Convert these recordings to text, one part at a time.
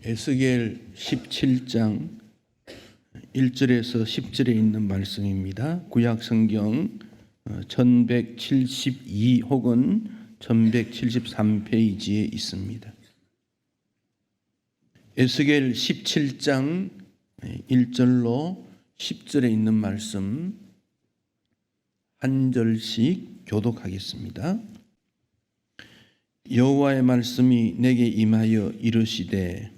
에스겔 17장 1절에서 10절에 있는 말씀입니다. 구약 성경 1172 혹은 1173페이지에 있습니다. 에스겔 17장 1절로 10절에 있는 말씀 한 절씩 교독하겠습니다. 여호와의 말씀이 내게 임하여 이르시되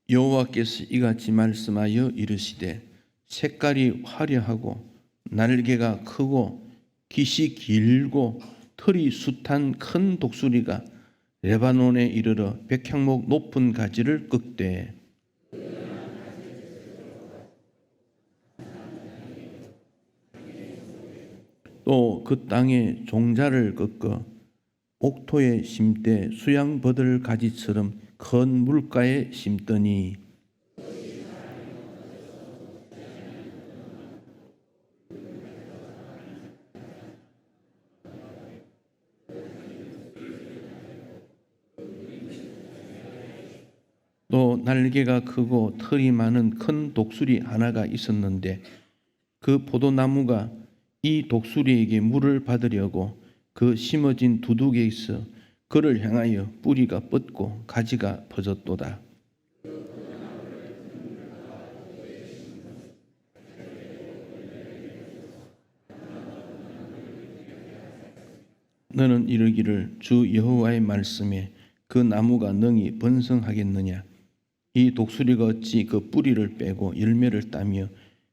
여호와께서 이같이 말씀하여 이르시되 색깔이 화려하고 날개가 크고 깃이 길고 털이 숱한 큰 독수리가 레바논에 이르러 백향목 높은 가지를 꺾되 또 그 땅에 종자를 꺾어 옥토에 심되 수양버들 가지처럼 큰 물가에 심더니 또 날개가 크고 털이 많은 큰 독수리 하나가 있었는데 그 포도나무가 이 독수리에게 물을 받으려고 그 심어진 두둑에 있어 그를 향하여 뿌리가 뻗고 가지가 퍼졌도다. 너는 이르기를 주 여호와의 말씀에 그 나무가 능히 번성하겠느냐? 이 독수리가 어찌 그 뿌리를 빼고 열매를 따며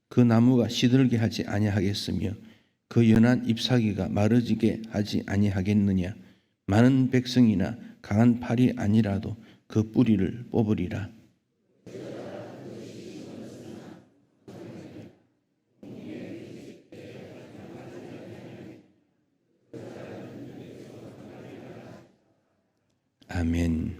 그 나무가 시들게 하지 아니하겠으며 그 연한 잎사귀가 마르지게 하지 아니하겠느냐? 많은 백성이나 강한 팔이 아니라도 그 뿌리를 뽑으리라. 아멘.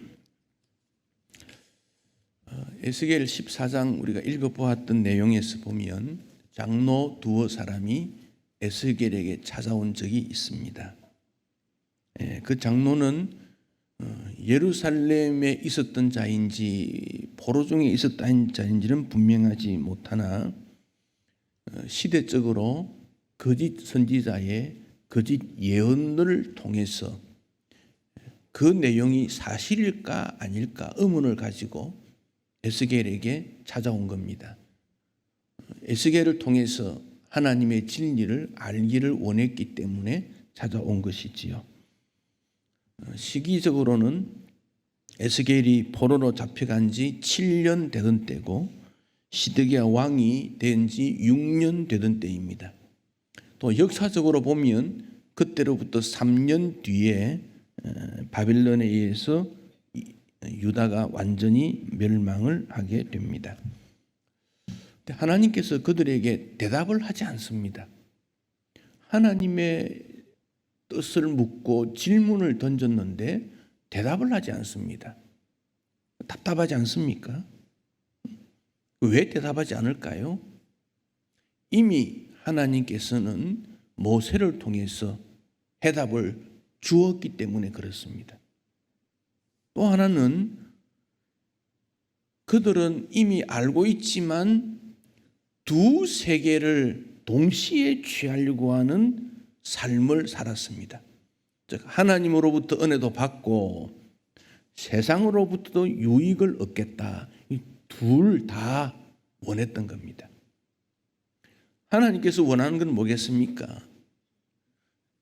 에스겔 14장 우리가 읽어보았던 내용에서 보면 장로 두어 사람이 에스겔에게 찾아온 적이 있습니다. 그 장로는 예루살렘에 있었던 자인지 포로 중에 있었던 자인지는 분명하지 못하나 시대적으로 거짓 선지자의 거짓 예언을 통해서 그 내용이 사실일까 아닐까 의문을 가지고 에스겔에게 찾아온 겁니다. 에스겔을 통해서 하나님의 진리를 알기를 원했기 때문에 찾아온 것이지요. 시기적으로는 에스겔이 포로로 잡혀간 지 7년 되던 때고 시드기야 왕이 된 지 6년 되던 때입니다. 또 역사적으로 보면 그때로부터 3년 뒤에 바빌론에 의해서 유다가 완전히 멸망을 하게 됩니다. 하나님께서 그들에게 대답을 하지 않습니다. 하나님의 뜻을 묻고 질문을 던졌는데 대답을 하지 않습니다. 답답하지 않습니까? 왜 대답하지 않을까요? 이미 하나님께서는 모세를 통해서 해답을 주었기 때문에 그렇습니다. 또 하나는 그들은 이미 알고 있지만 두 세계를 동시에 취하려고 하는 삶을 살았습니다. 즉 하나님으로부터 은혜도 받고 세상으로부터도 유익을 얻겠다. 둘 다 원했던 겁니다. 하나님께서 원하는 건 뭐겠습니까?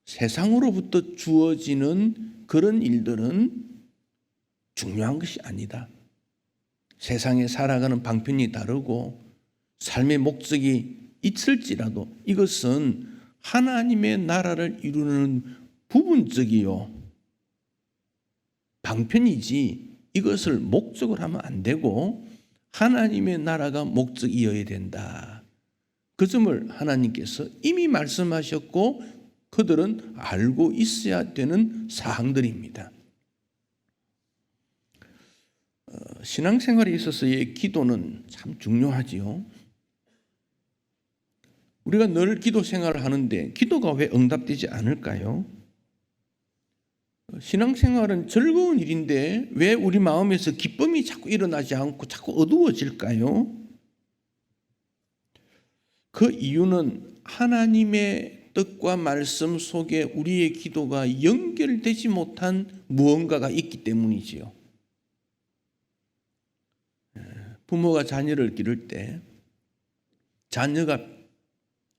세상으로부터 주어지는 그런 일들은 중요한 것이 아니다. 세상에 살아가는 방편이 다르고 삶의 목적이 있을지라도 이것은 하나님의 나라를 이루는 부분적이요 방편이지 이것을 목적으로 하면 안 되고 하나님의 나라가 목적이어야 된다. 그 점을 하나님께서 이미 말씀하셨고 그들은 알고 있어야 되는 사항들입니다. 신앙생활에 있어서의 기도는 참 중요하지요. 우리가 늘 기도 생활을 하는데 기도가 왜 응답되지 않을까요? 신앙생활은 즐거운 일인데 왜 우리 마음에서 기쁨이 자꾸 일어나지 않고 자꾸 어두워질까요? 그 이유는 하나님의 뜻과 말씀 속에 우리의 기도가 연결되지 못한 무언가가 있기 때문이지요. 부모가 자녀를 기를 때 자녀가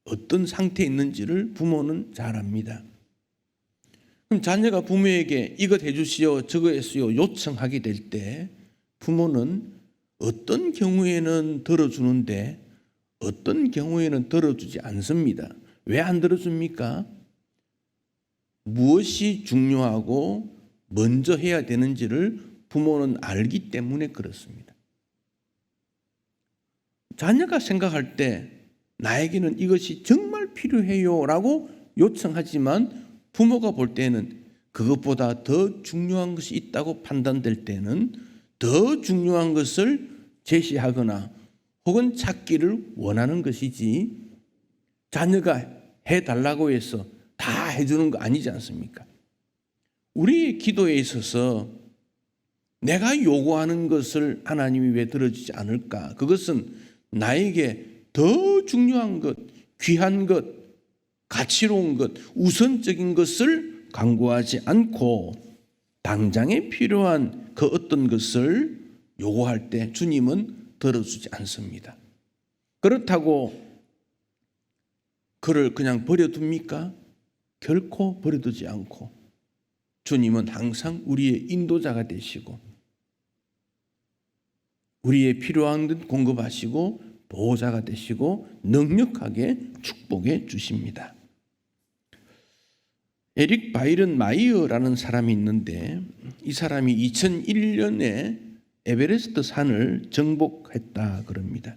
어떤 상태에 있는지를 부모는 잘 압니다. 그럼 자녀가 부모에게 이것 해주시오 저거 해주시오 요청하게 될 때 부모는 어떤 경우에는 들어주는데 어떤 경우에는 들어주지 않습니다. 왜 안 들어줍니까? 무엇이 중요하고 먼저 해야 되는지를 부모는 알기 때문에 그렇습니다. 자녀가 생각할 때 나에게는 이것이 정말 필요해요 라고 요청하지만 부모가 볼 때는 그것보다 더 중요한 것이 있다고 판단될 때는 더 중요한 것을 제시하거나 혹은 찾기를 원하는 것이지 자녀가 해달라고 해서 다 해주는 거 아니지 않습니까? 우리의 기도에 있어서 내가 요구하는 것을 하나님이 왜 들어주지 않을까? 그것은 나에게 더 중요한 것, 귀한 것, 가치로운 것, 우선적인 것을 강구하지 않고 당장에 필요한 그 어떤 것을 요구할 때 주님은 들어주지 않습니다. 그렇다고 그를 그냥 버려둡니까? 결코 버려두지 않고 주님은 항상 우리의 인도자가 되시고 우리의 필요한 것 공급하시고 보호자가 되시고 넉넉하게 축복해 주십니다. 에릭 바이런 마이어라는 사람이 있는데 이 사람이 2001년에 에베레스트 산을 정복했다 그럽니다.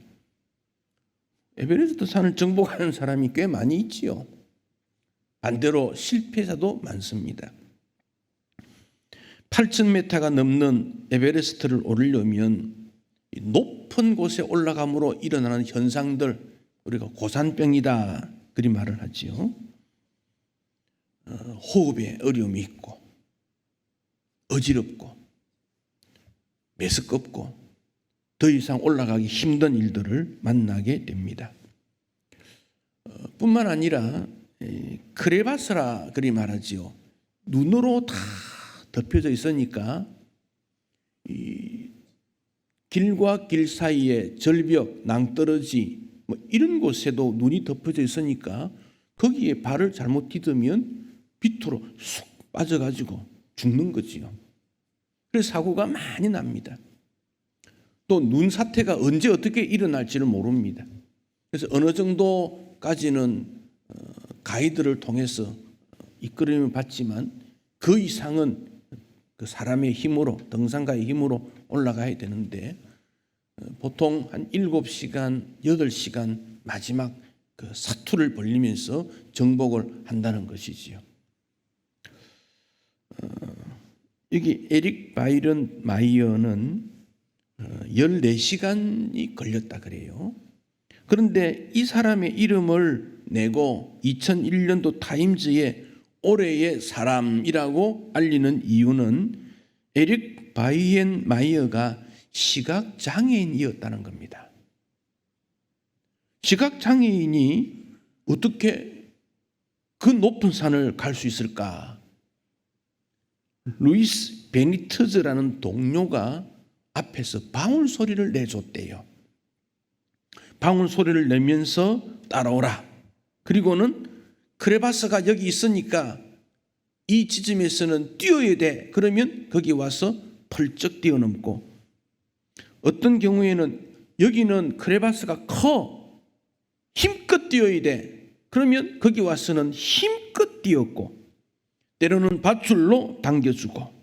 에베레스트 산을 정복하는 사람이 꽤 많이 있지요. 반대로 실패자도 많습니다. 8,000m가 넘는 에베레스트를 오르려면 높은 곳에 올라감으로 일어나는 현상들 우리가 고산병이다 그리 말을 하지요. 호흡에 어려움이 있고 어지럽고 메스껍고 더 이상 올라가기 힘든 일들을 만나게 됩니다. 뿐만 아니라 크레바스라 그리 말하지요. 눈으로 다 덮여져 있으니까 이 길과 길 사이에 절벽, 낭떠러지 뭐 이런 곳에도 눈이 덮여져 있으니까 거기에 발을 잘못 디디면 밑으로 쑥 빠져가지고 죽는 거지요. 그래서 사고가 많이 납니다. 또 눈 사태가 언제 어떻게 일어날지를 모릅니다. 그래서 어느 정도까지는 가이드를 통해서 이끌림을 받지만 그 이상은 그 사람의 힘으로 등산가의 힘으로 올라가야 되는데 보통 한 7시간, 8시간 마지막 그 사투를 벌리면서 정복을 한다는 것이지요. 여기 에릭 바이런 마이어는 14시간이 걸렸다 그래요. 그런데 이 사람의 이름을 내고 2001년도 타임즈에 올해의 사람이라고 알리는 이유는 에릭 바이엔 마이어가 시각장애인이었다는 겁니다. 시각장애인이 어떻게 그 높은 산을 갈 수 있을까? 루이스 베니트즈라는 동료가 앞에서 방울 소리를 내줬대요. 방울 소리를 내면서 따라오라. 그리고는 크레바스가 여기 있으니까 이 지점에서는 뛰어야 돼. 그러면 거기 와서 펄쩍 뛰어넘고 어떤 경우에는 여기는 크레바스가 커. 힘껏 뛰어야 돼. 그러면 거기 와서는 힘껏 뛰었고 때로는 밧줄로 당겨주고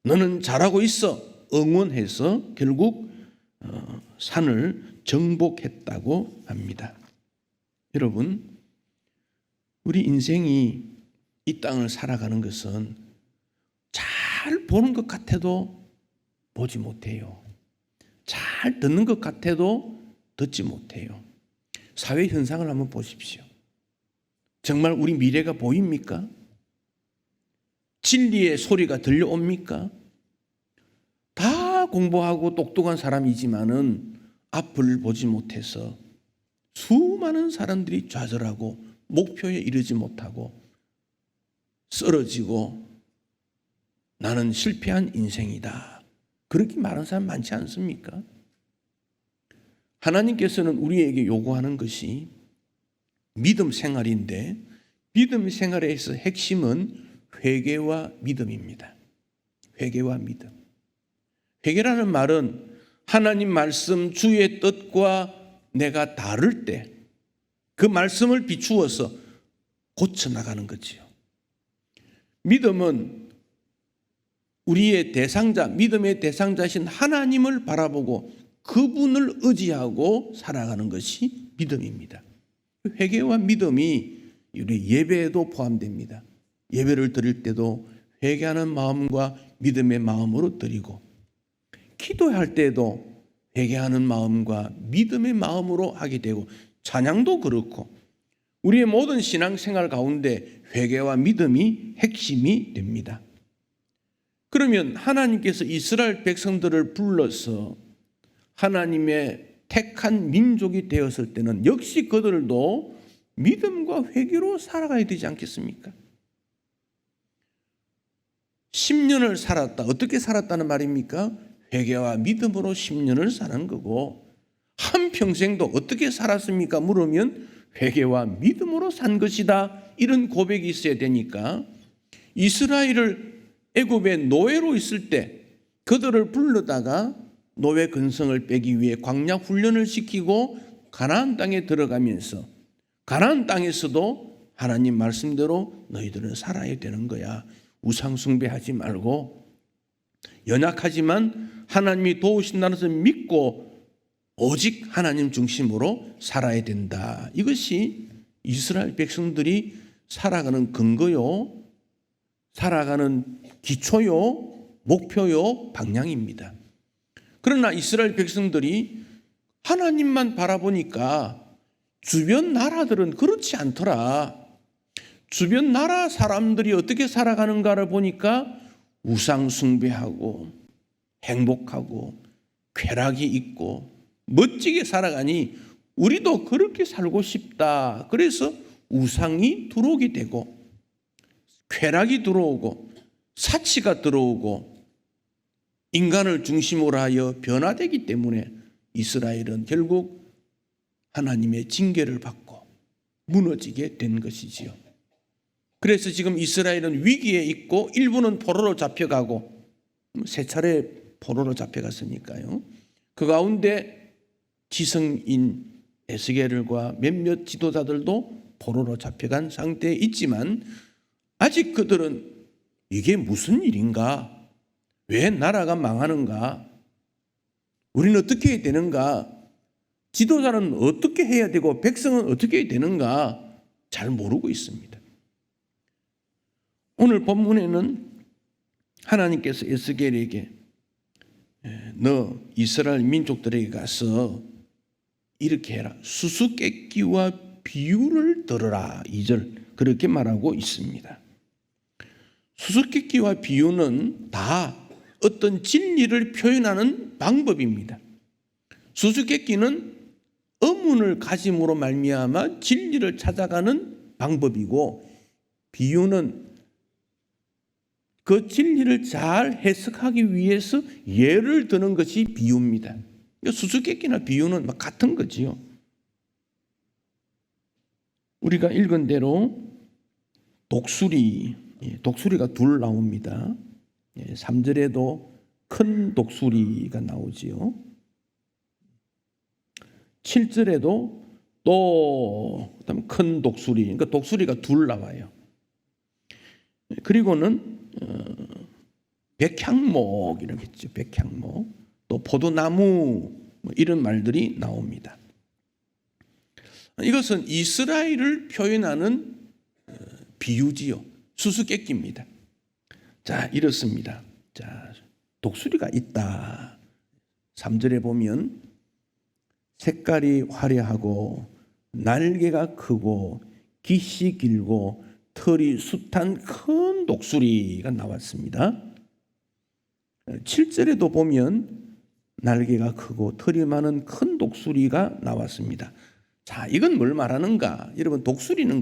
너는 잘하고 있어. 응원해서 결국 산을 정복했다고 합니다. 여러분, 우리 인생이 이 땅을 살아가는 것은 잘 보는 것 같아도 보지 못해요. 잘 듣는 것 같아도 듣지 못해요. 사회 현상을 한번 보십시오. 정말 우리 미래가 보입니까? 진리의 소리가 들려옵니까? 다 공부하고 똑똑한 사람이지만은 앞을 보지 못해서 수많은 사람들이 좌절하고 목표에 이르지 못하고 쓰러지고 나는 실패한 인생이다, 그렇게 말하는 사람 많지 않습니까? 하나님께서는 우리에게 요구하는 것이 믿음 생활인데, 믿음 생활에서 핵심은 회개와 믿음입니다. 회개와 믿음. 회개라는 말은 하나님 말씀, 주의 뜻과 내가 다를 때 그 말씀을 비추어서 고쳐나가는 거지요. 믿음은 우리의 대상자, 믿음의 대상자신 하나님을 바라보고 그분을 의지하고 살아가는 것이 믿음입니다. 회개와 믿음이 우리 예배에도 포함됩니다. 예배를 드릴 때도 회개하는 마음과 믿음의 마음으로 드리고, 기도할 때도 회개하는 마음과 믿음의 마음으로 하게 되고, 찬양도 그렇고 우리의 모든 신앙생활 가운데 회개와 믿음이 핵심이 됩니다. 그러면 하나님께서 이스라엘 백성들을 불러서 하나님의 택한 민족이 되었을 때는 역시 그들도 믿음과 회개로 살아가야 되지 않겠습니까? 10년을 살았다. 어떻게 살았다는 말입니까? 회개와 믿음으로 10년을 사는 거고, 한평생도 어떻게 살았습니까? 물으면 회개와 믿음으로 산 것이다, 이런 고백이 있어야 되니까, 이스라엘을 애굽의 노예로 있을 때 그들을 불러다가 노예 근성을 빼기 위해 광야 훈련을 시키고 가나안 땅에 들어가면서 가나안 땅에서도 하나님 말씀대로 너희들은 살아야 되는 거야. 우상 숭배하지 말고 연약하지만 하나님이 도우신다는 것을 믿고 오직 하나님 중심으로 살아야 된다. 이것이 이스라엘 백성들이 살아가는 근거요, 살아가는 기초요, 목표요, 방향입니다. 그러나 이스라엘 백성들이 하나님만 바라보니까 주변 나라들은 그렇지 않더라. 주변 나라 사람들이 어떻게 살아가는가를 보니까 우상 숭배하고 행복하고 쾌락이 있고 멋지게 살아가니 우리도 그렇게 살고 싶다. 그래서 우상이 들어오게 되고 쾌락이 들어오고 사치가 들어오고 인간을 중심으로 하여 변화되기 때문에 이스라엘은 결국 하나님의 징계를 받고 무너지게 된 것이지요. 그래서 지금 이스라엘은 위기에 있고 일부는 포로로 잡혀가고, 세 차례 포로로 잡혀갔으니까요. 그 가운데 지성인 에스겔과 몇몇 지도자들도 포로로 잡혀간 상태에 있지만 아직 그들은 이게 무슨 일인가? 왜 나라가 망하는가? 우리는 어떻게 해야 되는가? 지도자는 어떻게 해야 되고 백성은 어떻게 해야 되는가? 잘 모르고 있습니다. 오늘 본문에는 하나님께서 에스겔에게 너 이스라엘 민족들에게 가서 이렇게 해라. 수수께끼와 비유를 들으라. 2절 그렇게 말하고 있습니다. 수수께끼와 비유는 다 어떤 진리를 표현하는 방법입니다. 수수께끼는 의문을 가짐으로 말미암아 진리를 찾아가는 방법이고, 비유는 그 진리를 잘 해석하기 위해서 예를 드는 것이 비유입니다. 수수께끼나 비유는 같은 거지요. 우리가 읽은 대로 독수리가 둘 나옵니다. 3절에도 큰 독수리가 나오지요. 7절에도 또 큰 독수리, 그러니까 독수리가 둘 나와요. 그리고는 백향목 이라고 했죠. 백향목, 또 포도나무 이런 말들이 나옵니다. 이것은 이스라엘을 표현하는 비유지요. 수수께끼입니다. 자, 이렇습니다. 자, 독수리가 있다. 3절에 보면 색깔이 화려하고 날개가 크고 깃이 길고 털이 숱한 큰 독수리가 나왔습니다. 7절에도 보면 날개가 크고 털이 많은 큰 독수리가 나왔습니다. 자, 이건 뭘 말하는가? 여러분, 독수리는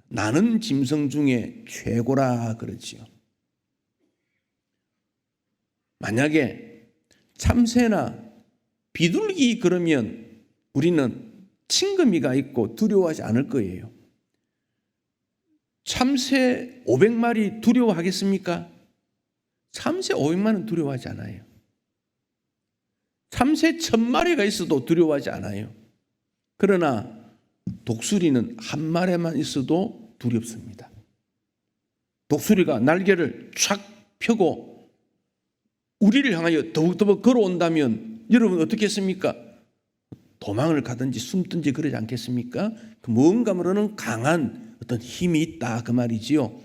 나는 짐승 중에 최고라 그러지요. 만약에 참새나 비둘기 그러면 우리는 친근미가 있고 두려워하지 않을 거예요. 참새 500마리 두려워하겠습니까? 참새 500마리는 두려워하지 않아요. 참새 1000마리가 있어도 두려워하지 않아요. 그러나 독수리는 한 마리만 있어도 두렵습니다. 독수리가 날개를 촥 펴고 우리를 향하여 더벅더벅 걸어온다면 여러분 어떻게 했습니까? 도망을 가든지 숨든지 그러지 않겠습니까? 뭔가 모르는 강한 어떤 힘이 있다 그 말이지요.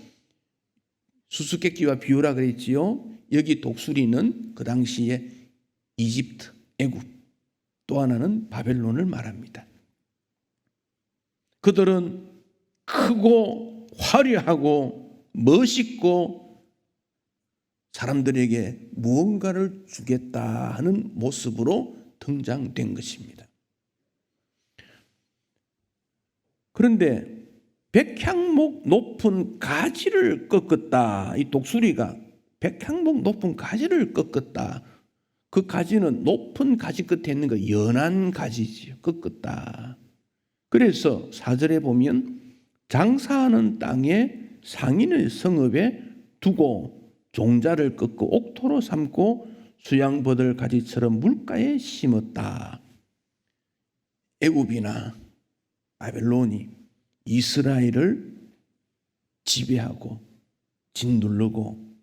수수께끼와 비유라 그랬지요. 여기 독수리는 그 당시에 이집트, 애굽, 또 하나는 바벨론을 말합니다. 그들은 크고 화려하고 멋있고 사람들에게 무언가를 주겠다 하는 모습으로 등장된 것입니다. 그런데 백향목 높은 가지를 꺾었다. 이 독수리가 백향목 높은 가지를 꺾었다. 그 가지는 높은 가지 끝에 있는 거 연한 가지지요. 꺾었다. 그래서 4절에 보면 장사하는 땅에 상인의 성읍에 두고 종자를 꺾고 옥토로 삼고 수양버들 가지처럼 물가에 심었다. 애굽이나 바벨론이 이스라엘을 지배하고 짓누르고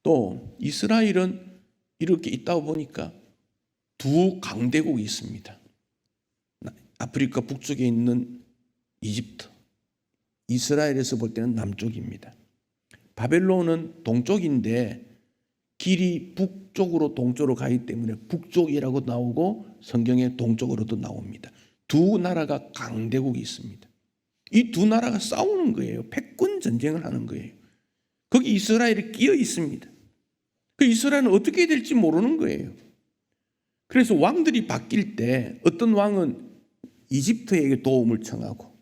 또 이스라엘은 이렇게 있다 보니까 두 강대국이 있습니다. 아프리카 북쪽에 있는 이집트, 이스라엘에서 볼 때는 남쪽입니다. 바벨론은 동쪽인데 길이 북쪽으로 동쪽으로 가기 때문에 북쪽이라고 나오고 성경에 동쪽으로도 나옵니다. 두 나라가 강대국이 있습니다. 이 두 나라가 싸우는 거예요. 패권 전쟁을 하는 거예요. 거기 이스라엘이 끼어 있습니다. 그 이스라엘은 어떻게 될지 모르는 거예요. 그래서 왕들이 바뀔 때 어떤 왕은 이집트에게 도움을 청하고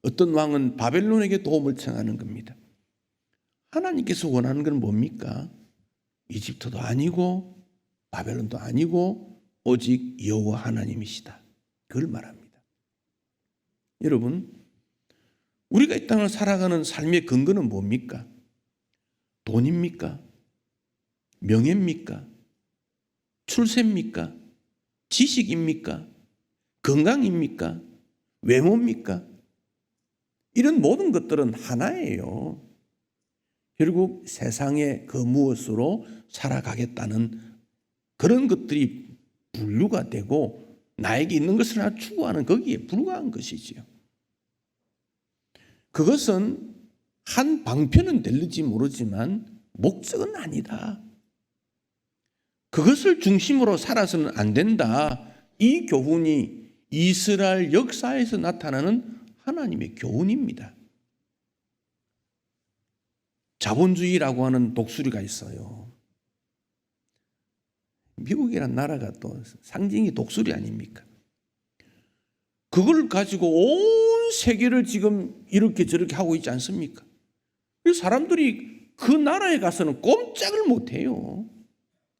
어떤 왕은 바벨론에게 도움을 청하는 겁니다. 하나님께서 원하는 건 뭡니까? 이집트도 아니고 바벨론도 아니고 오직 여호와 하나님이시다. 그걸 말합니다. 여러분, 우리가 이 땅을 살아가는 삶의 근거는 뭡니까? 돈입니까? 명예입니까? 출세입니까? 지식입니까? 건강입니까? 외모입니까? 이런 모든 것들은 하나예요. 결국 세상의 그 무엇으로 살아가겠다는 그런 것들이 분류가 되고 나에게 있는 것을 하나 추구하는 거기에 불과한 것이지요. 그것은 한 방편은 될지 모르지만 목적은 아니다. 그것을 중심으로 살아서는 안 된다. 이 교훈이 이스라엘 역사에서 나타나는 하나님의 교훈입니다. 자본주의라고 하는 독수리가 있어요. 미국이란 나라가 또 상징이 독수리 아닙니까? 그걸 가지고 온 세계를 지금 이렇게 저렇게 하고 있지 않습니까? 사람들이 그 나라에 가서는 꼼짝을 못해요.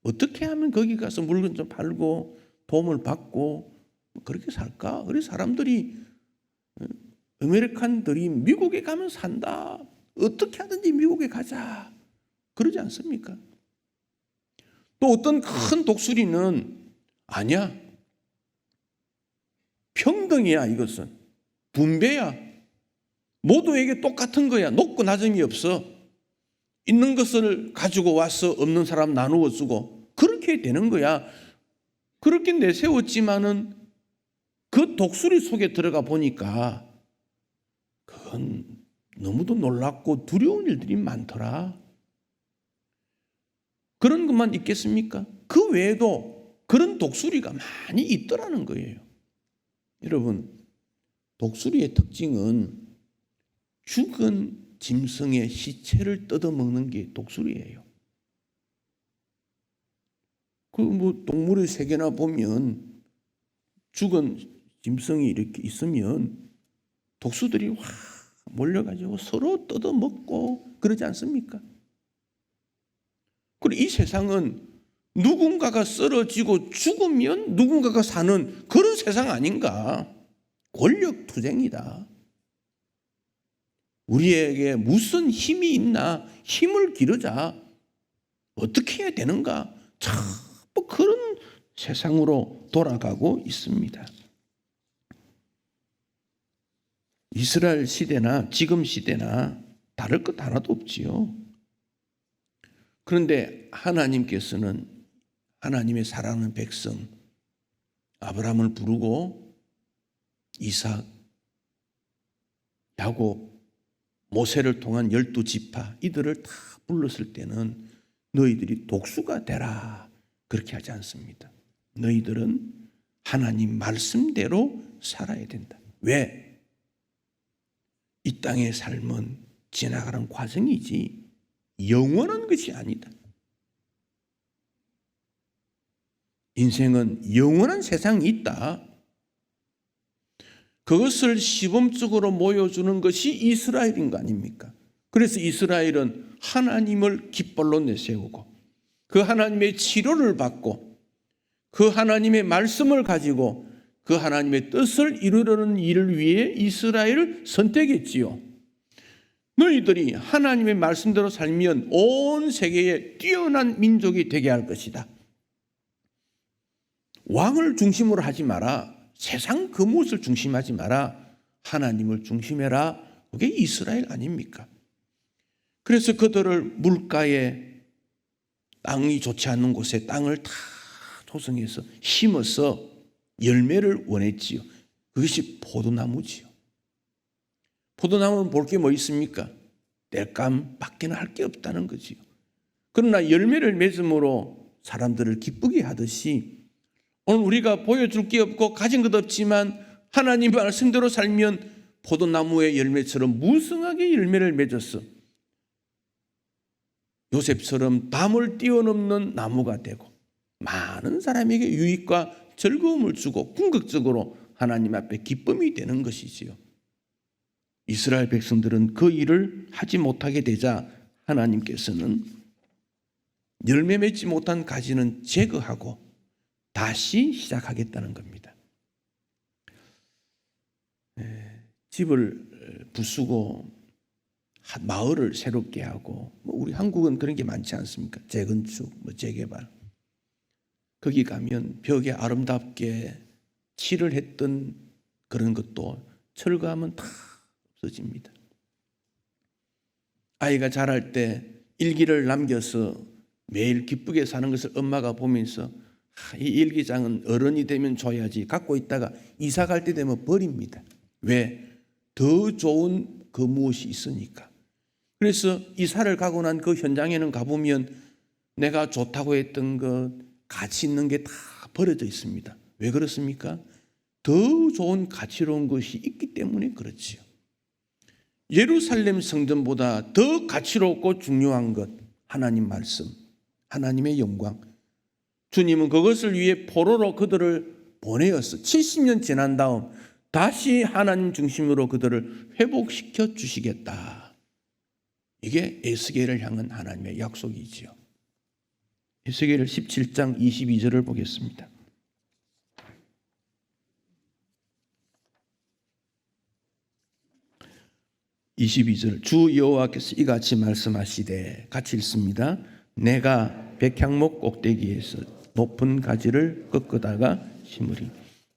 어떻게 하면 거기 가서 물건 좀 팔고 도움을 받고 그렇게 살까? 그래서 사람들이 아메리칸들이 미국에 가면 산다. 어떻게 하든지 미국에 가자. 그러지 않습니까? 또 어떤 큰 독수리는 아니야. 평등이야 이것은. 분배야. 모두에게 똑같은 거야. 높고 낮음이 없어. 있는 것을 가지고 와서 없는 사람 나누어 주고 그렇게 되는 거야. 그렇게 내세웠지만은 그 독수리 속에 들어가 보니까 그건 너무도 놀랍고 두려운 일들이 많더라. 그런 것만 있겠습니까? 그 외에도 그런 독수리가 많이 있더라는 거예요. 여러분, 독수리의 특징은 죽은 짐승의 시체를 뜯어먹는 게 독수리예요. 동물의 세계나 보면 죽은 짐승이 이렇게 있으면 독수들이 와 몰려가지고 서로 뜯어먹고 그러지 않습니까? 그리고 이 세상은 누군가가 쓰러지고 죽으면 누군가가 사는 그런 세상 아닌가? 권력 투쟁이다. 우리에게 무슨 힘이 있나? 힘을 기르자. 어떻게 해야 되는가? 참 그런 세상으로 돌아가고 있습니다. 이스라엘 시대나 지금 시대나 다를 것 하나도 없지요. 그런데 하나님께서는 하나님의 사랑하는 백성 아브라함을 부르고 이삭, 야곱, 모세를 통한 12지파 이들을 다 불렀을 때는 너희들이 독수가 되라 그렇게 하지 않습니다. 너희들은 하나님 말씀대로 살아야 된다. 왜? 이 땅의 삶은 지나가는 과정이지 영원한 것이 아니다. 인생은 영원한 세상이 있다. 그것을 시범적으로 보여주는 것이 이스라엘인 거 아닙니까? 그래서 이스라엘은 하나님을 깃발로 내세우고 그 하나님의 치료를 받고 그 하나님의 말씀을 가지고 그 하나님의 뜻을 이루려는 일을 위해 이스라엘을 선택했지요. 너희들이 하나님의 말씀대로 살면 온 세계에 뛰어난 민족이 되게 할 것이다. 왕을 중심으로 하지 마라. 세상 그 무엇을 중심하지 마라. 하나님을 중심해라. 그게 이스라엘 아닙니까? 그래서 그들을 물가에 땅이 좋지 않는 곳에 땅을 다 조성해서 심어서 열매를 원했지요. 그것이 포도나무지요. 포도나무는 볼 게 뭐 있습니까? 땔감밖에 할 게 없다는 거지요. 그러나 열매를 맺음으로 사람들을 기쁘게 하듯이 오늘 우리가 보여줄 게 없고 가진 것 없지만 하나님 말씀대로 살면 포도나무의 열매처럼 무성하게 열매를 맺었어. 요셉처럼 담을 뛰어넘는 나무가 되고 많은 사람에게 유익과 즐거움을 주고 궁극적으로 하나님 앞에 기쁨이 되는 것이지요. 이스라엘 백성들은 그 일을 하지 못하게 되자 하나님께서는 열매 맺지 못한 가지는 제거하고 다시 시작하겠다는 겁니다. 집을 부수고 마을을 새롭게 하고 우리 한국은 그런 게 많지 않습니까? 재건축, 재개발. 거기 가면 벽에 아름답게 칠을 했던 그런 것도 철거하면 다 없어집니다. 아이가 자랄 때 일기를 남겨서 매일 기쁘게 사는 것을 엄마가 보면서 이 일기장은 어른이 되면 줘야지 갖고 있다가 이사 갈 때 되면 버립니다. 왜? 더 좋은 그 무엇이 있으니까. 그래서 이사를 가고 난 그 현장에는 가보면 내가 좋다고 했던 것, 가치 있는 게 다 버려져 있습니다. 왜 그렇습니까? 더 좋은 가치로운 것이 있기 때문에 그렇지요. 예루살렘 성전보다 더 가치롭고 중요한 것, 하나님 말씀, 하나님의 영광. 주님은 그것을 위해 포로로 그들을 보내었어. 70년 지난 다음 다시 하나님 중심으로 그들을 회복시켜 주시겠다. 이게 에스겔을 향한 하나님의 약속이지요. 에스겔 17장 22절을 보겠습니다. 주 여호와께서 이같이 말씀하시되, 같이 읽습니다. 내가 백향목 꼭대기에서 높은 가지를 꺾다가 심으리.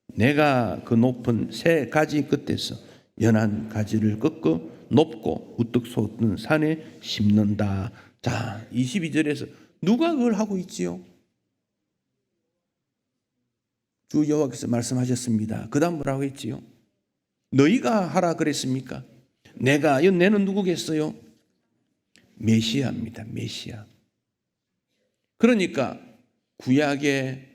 내가 그 높은 새 가지 끝에서 연한 가지를 꺾어 높고 우뚝 솟는 산에 심는다. 자, 22절에서 누가 그걸 하고 있지요? 주 여호와께서 말씀하셨습니다. 그 다음 뭐라고 했지요? 너희가 하라 그랬습니까? 내는 누구겠어요? 메시아입니다. 메시아. 그러니까 구약의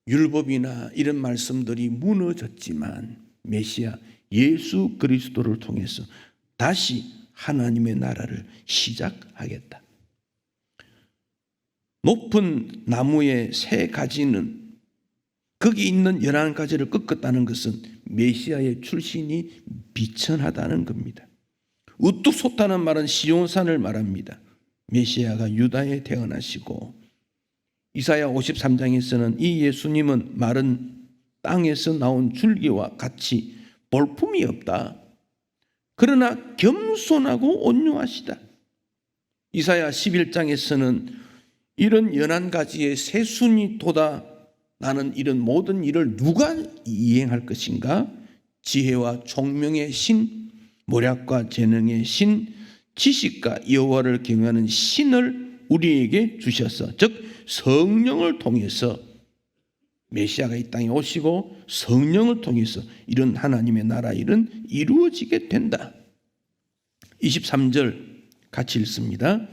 율법이나 이런 말씀들이 무너졌지만 메시아 예수 그리스도를 통해서 다시 하나님의 나라를 시작하겠다. 높은 나무의 세 가지는 거기 있는 11가지를 꺾었다는 것은 메시아의 출신이 비천하다는 겁니다. 우뚝 솟다는 말은 시온산을 말합니다. 메시아가 유다에 태어나시고 이사야 53장에서는 이 예수님은 마른 땅에서 나온 줄기와 같이 볼품이 없다. 그러나 겸손하고 온유하시다. 이사야 11장에서는 이런 11가지의 새순이 돋아 나는 이런 모든 일을 누가 이행할 것인가? 지혜와 총명의 신, 모략과 재능의 신, 지식과 여호와를 경외하는 신을 우리에게 주셔서, 즉 성령을 통해서 메시아가 이 땅에 오시고 성령을 통해서 이런 하나님의 나라 일은 이루어지게 된다. 23절 같이 읽습니다.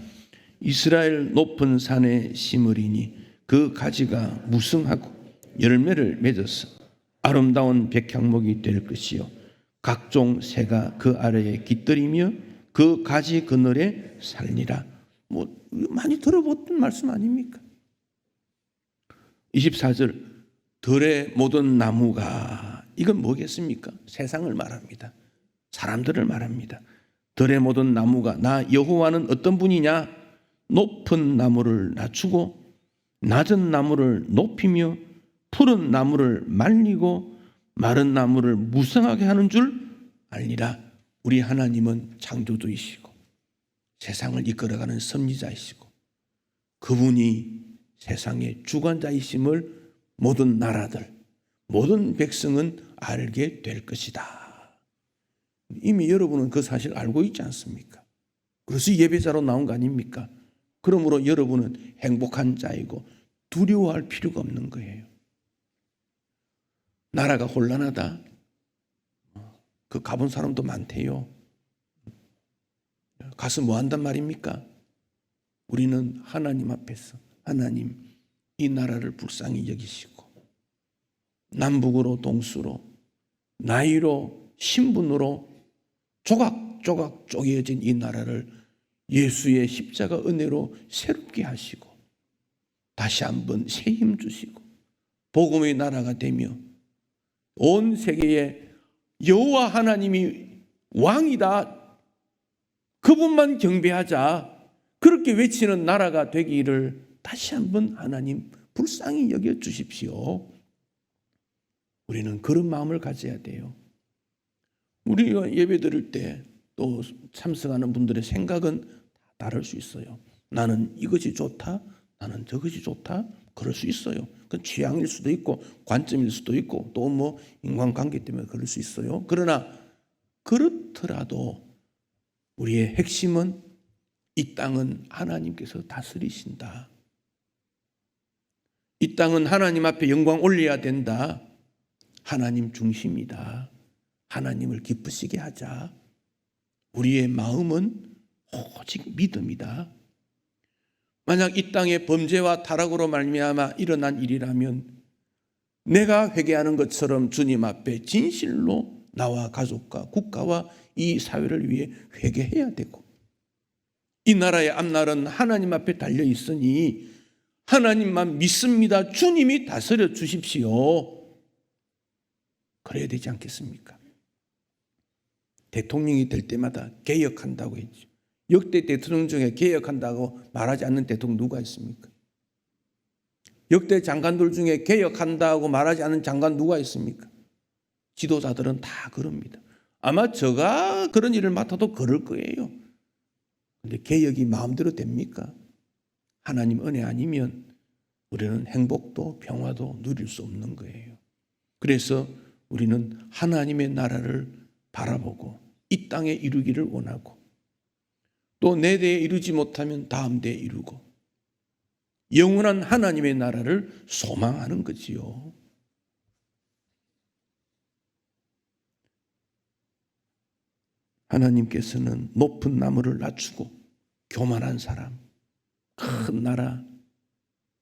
이스라엘 높은 산에 심으리니 그 가지가 무성하고 열매를 맺어서 아름다운 백향목이 될 것이요 각종 새가 그 아래에 깃들이며 그 가지 그늘에 살리라. 많이 들어봤던 말씀 아닙니까? 24절 들의 모든 나무가, 이건 뭐겠습니까? 세상을 말합니다. 사람들을 말합니다. 들의 모든 나무가 나 여호와는 어떤 분이냐? 높은 나무를 낮추고 낮은 나무를 높이며 푸른 나무를 말리고 마른 나무를 무성하게 하는 줄 알리라. 우리 하나님은 창조주이시고 세상을 이끌어가는 섭리자이시고 그분이 세상의 주관자이심을 모든 나라들, 모든 백성은 알게 될 것이다. 이미 여러분은 그 사실 알고 있지 않습니까? 그래서 예배자로 나온 거 아닙니까? 그러므로 여러분은 행복한 자이고 두려워할 필요가 없는 거예요. 나라가 혼란하다. 그 가본 사람도 많대요. 가서 뭐 한단 말입니까? 우리는 하나님 앞에서 하나님 이 나라를 불쌍히 여기시고 남북으로 동수로 나이로 신분으로 조각조각 쪼개어진 이 나라를 예수의 십자가 은혜로 새롭게 하시고 다시 한번 새 힘 주시고 복음의 나라가 되며 온 세계에 여호와 하나님이 왕이다, 그분만 경배하자, 그렇게 외치는 나라가 되기를 다시 한번 하나님 불쌍히 여겨 주십시오. 우리는 그런 마음을 가져야 돼요. 우리가 예배 드릴 때 또 참석하는 분들의 생각은 다를 수 있어요. 나는 이것이 좋다, 나는 저것이 좋다, 그럴 수 있어요. 그건 취향일 수도 있고 관점일 수도 있고 또 뭐 인간관계 때문에 그럴 수 있어요. 그러나 그렇더라도 우리의 핵심은 이 땅은 하나님께서 다스리신다. 이 땅은 하나님 앞에 영광 올려야 된다. 하나님 중심이다. 하나님을 기쁘시게 하자. 우리의 마음은 오직 믿음이다. 만약 이 땅에 범죄와 타락으로 말미암아 일어난 일이라면 내가 회개하는 것처럼 주님 앞에 진실로 나와 가족과 국가와 이 사회를 위해 회개해야 되고, 이 나라의 앞날은 하나님 앞에 달려 있으니 하나님만 믿습니다. 주님이 다스려 주십시오. 그래야 되지 않겠습니까? 대통령이 될 때마다 개혁한다고 했죠. 역대 대통령 중에 개혁한다고 말하지 않는 대통령 누가 있습니까? 역대 장관들 중에 개혁한다고 말하지 않는 장관 누가 있습니까? 지도자들은 다 그럽니다. 아마 제가 그런 일을 맡아도 그럴 거예요. 그런데 개혁이 마음대로 됩니까? 하나님 은혜 아니면 우리는 행복도 평화도 누릴 수 없는 거예요. 그래서 우리는 하나님의 나라를 바라보고 이 땅에 이루기를 원하고 또 내 대에 이루지 못하면 다음 대에 이루고 영원한 하나님의 나라를 소망하는 거지요. 하나님께서는 높은 나무를 낮추고 교만한 사람, 큰 나라,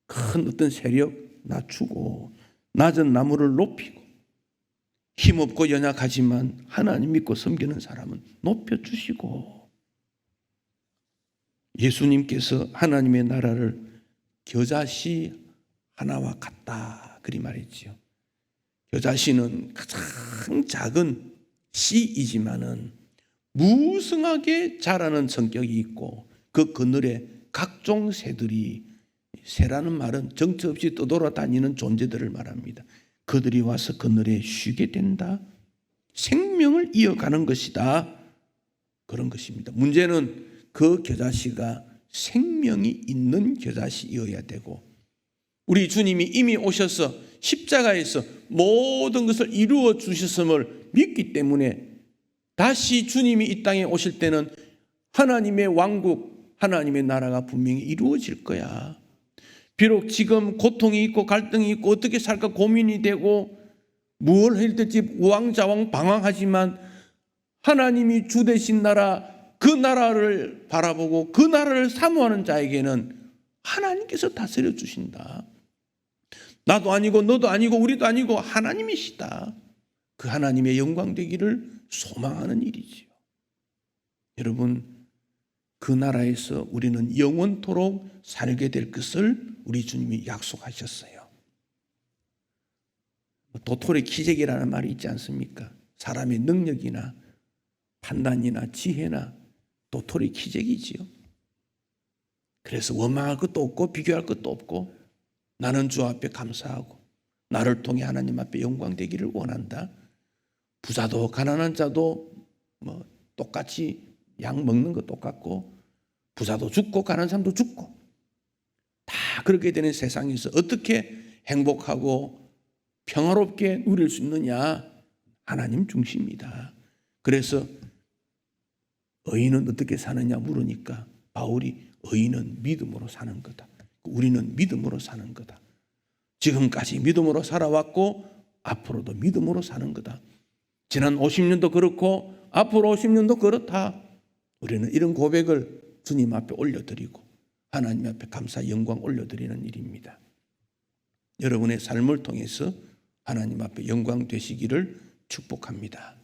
큰 어떤 세력 낮추고 낮은 나무를 높이고 힘없고 연약하지만 하나님 믿고 섬기는 사람은 높여주시고, 예수님께서 하나님의 나라를 겨자씨 하나와 같다 그리 말했지요. 겨자씨는 가장 작은 씨이지만은 무성하게 자라는 성격이 있고, 그 그늘에 각종 새들이, 새라는 말은 정처 없이 떠돌아다니는 존재들을 말합니다. 그들이 와서 그늘에 쉬게 된다. 생명을 이어가는 것이다. 그런 것입니다. 문제는 그 겨자씨가 생명이 있는 겨자씨여야 되고, 우리 주님이 이미 오셔서 십자가에서 모든 것을 이루어 주셨음을 믿기 때문에 다시 주님이 이 땅에 오실 때는 하나님의 왕국, 하나님의 나라가 분명히 이루어질 거야. 비록 지금 고통이 있고 갈등이 있고 어떻게 살까 고민이 되고 무엇을 해야 될지 우왕좌왕 방황하지만, 하나님이 주 되신 나라, 그 나라를 바라보고 그 나라를 사모하는 자에게는 하나님께서 다스려 주신다. 나도 아니고 너도 아니고 우리도 아니고 하나님이시다. 그 하나님의 영광 되기를 소망하는 일이지요. 여러분, 그 나라에서 우리는 영원토록 살게 될 것을 우리 주님이 약속하셨어요. 도토리 기적이라는 말이 있지 않습니까? 사람의 능력이나 판단이나 지혜나 도토리 기적이지요. 그래서 원망할 것도 없고 비교할 것도 없고, 나는 주 앞에 감사하고 나를 통해 하나님 앞에 영광 되기를 원한다. 부자도 가난한 자도 똑같이 약 먹는 거 똑같고, 부자도 죽고 가난한 사람도 죽고, 다 그렇게 되는 세상에서 어떻게 행복하고 평화롭게 누릴 수 있느냐? 하나님 중심이다. 그래서 의인은 어떻게 사느냐 물으니까 바울이 의인은 믿음으로 사는 거다. 우리는 믿음으로 사는 거다. 지금까지 믿음으로 살아왔고 앞으로도 믿음으로 사는 거다. 지난 50년도 그렇고 앞으로 50년도 그렇다. 우리는 이런 고백을 주님 앞에 올려드리고 하나님 앞에 감사 영광 올려드리는 일입니다. 여러분의 삶을 통해서 하나님 앞에 영광 되시기를 축복합니다.